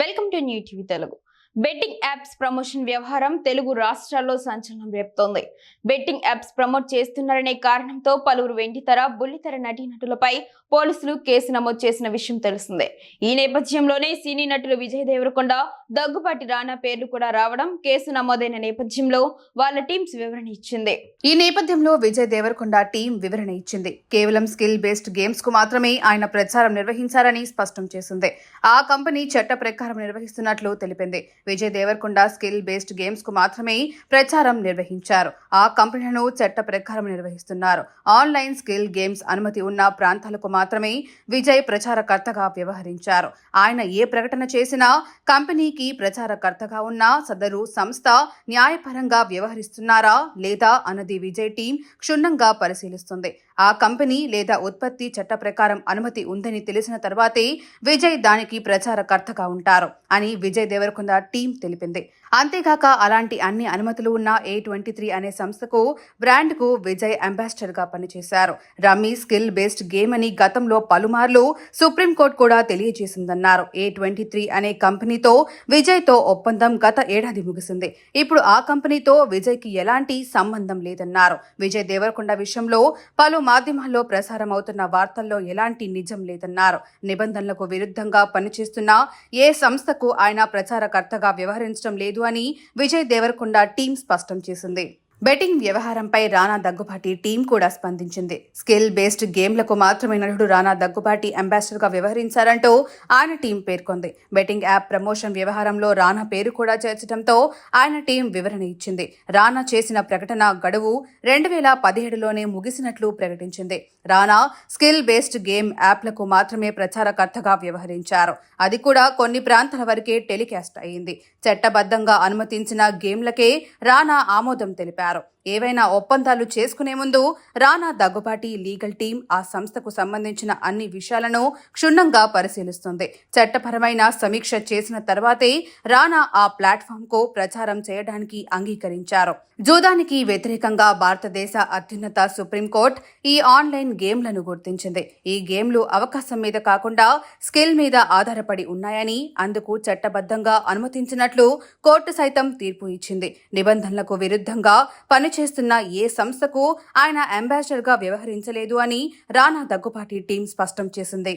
Welcome to new TV Telugu. Betting apps promotion వ్యవహారం తెలుగు రాష్ట్రాల్లో సంచలనం రేపుతోంది. బెట్టింగ్ యాప్స్ ప్రమోట్ చేస్తున్నారనే కారణంతో పలువురు వెండితెర, బుల్లితెర నటీనటులపై పోలీసులు కేసు నమోదు చేసిన విషయం తెలిసిందే. ఈ నేపథ్యంలోనే సినీ నటులు విజయ్ దేవరకొండ, దగ్గుబాటి రానా పేర్లు కూడా రావడం, కేసు నమోదైన నేపథ్యంలో వాళ్ళ టీమ్స్ వివరణ ఇచ్చింది. ఈ నేపథ్యంలో విజయ్ దేవరకొండ టీం వివరణ ఇచ్చింది. కేవలం స్కిల్ బేస్డ్ గేమ్స్ కు మాత్రమే ఆయన ప్రచారం నిర్వహించారని స్పష్టం చేసింది. ఆ కంపెనీ చట్ట ప్రకారం నిర్వహిస్తున్నట్లు తెలిపింది. Vijay Devarakonda skill based games కు మాత్రమే ప్రచారం నిర్వహించారు. ఆ కంపెనీలను చట్ట ప్రకారం నిర్వహిస్తున్నారు. ఆన్లైన్ స్కిల్ గేమ్స్ అనుమతి ఉన్న ప్రాంతాలకు మాత్రమే విజయ్ ప్రచారకర్తగా వ్యవహరించారు. ఆయన ఏ ప్రకటన చేసినా కంపెనీకి ప్రచారకర్తగా ఉన్న సదరు సంస్థ న్యాయపరంగా వ్యవహరిస్తున్నారా లేదా అన్నది విజయ్ టీం క్షుణ్ణంగా పరిశీలిస్తుంది. ఆ కంపెనీ లేదా ఉత్పత్తి చట్ట ప్రకారం అనుమతి ఉందని తెలిసిన తర్వాతే విజయ్ దానికి ప్రచారకర్తగా ఉంటారు అని విజయ్ దేవరకొండ టీం తెలిపింది. అంతేకాక అలాంటి అన్ని అనుమతులు ఉన్న A23 అనే సంస్థకు బ్రాండ్ కు విజయ్ అంబాసిడర్ గా పనిచేశారు. రమ్మీ స్కిల్ బేస్డ్ గేమ్ అని గతంలో పలుమార్లు సుప్రీంకోర్టు కూడా తెలియజేసిందన్నారు. A23 అనే కంపెనీతో విజయ్ తో ఒప్పందం గత ఏడాది ముగిసింది. ఇప్పుడు ఆ కంపెనీతో విజయ్ కి ఎలాంటి సంబంధం లేదన్నారు. విజయ్ దేవరకొండ విషయంలో పలు మాధ్యమాల్లో ప్రసారం అవుతున్న వార్తల్లో ఎలాంటి నిజం లేదన్నారు. నిబంధనలకు విరుద్ధంగా పనిచేస్తున్న ఏ సంస్థకు ఆయన ప్రచారకర్తగా వ్యవహరించడం లేదు అని విజయ్ దేవరకొండ టీం స్పష్టం చేసింది. బెట్టింగ్ వ్యవహారంపై రానా దగ్గుబాటి టీం కూడా స్పందించింది. స్కిల్ బేస్డ్ గేమ్లకు మాత్రమే నటుడు రానా దగ్గుబాటి అంబాసిడర్ గా వ్యవహరించారంటూ ఆయన టీం పేర్కొంది. బెట్టింగ్ యాప్ ప్రమోషన్ వ్యవహారంలో రానా పేరు కూడా చేర్చడంతో ఆయన టీం వివరణ ఇచ్చింది. రానా చేసిన ప్రకటన గడువు 2017లోనే ముగిసినట్లు ప్రకటించింది. రానా స్కిల్ బేస్డ్ గేమ్ యాప్లకు మాత్రమే ప్రచారకర్తగా వ్యవహరించారు. అది కూడా కొన్ని ప్రాంతాల వరకే టెలికాస్ట్ అయింది. చట్టబద్ధంగా అనుమతించిన గేమ్లకే రానా ఆమోదం తెలిపారు. ఏవైనా ఒప్పందాలు చేసుకునే ముందు రానా దగ్గుబాటి లీగల్ టీం ఆ సంస్థకు సంబంధించిన అన్ని విషయాలను క్షుణ్ణంగా పరిశీలిస్తుంది. చట్టపరమైన సమీక్ష చేసిన తర్వాతే రానా ఆ ప్లాట్ఫామ్ కు ప్రచారం చేయడానికి అంగీకరించారు. జూదానికి వ్యతిరేకంగా భారతదేశ అత్యున్నత సుప్రీంకోర్టు ఈ ఆన్లైన్ గేమ్లను గుర్తించింది. ఈ గేమ్లు అవకాశం మీద కాకుండా స్కిల్ మీద ఆధారపడి ఉన్నాయని, అందుకు చట్టబద్ధంగా అనుమతించినట్లు కోర్టు సైతం తీర్పు ఇచ్చింది. నిబంధనలకు విరుద్ధంగా పనిచేస్తున్న ఏ సంస్థకు ఆయన అంబాసిడర్ గా వ్యవహరించలేదు అని రానా దగ్గుబాటి టీం స్పష్టం చేసింది.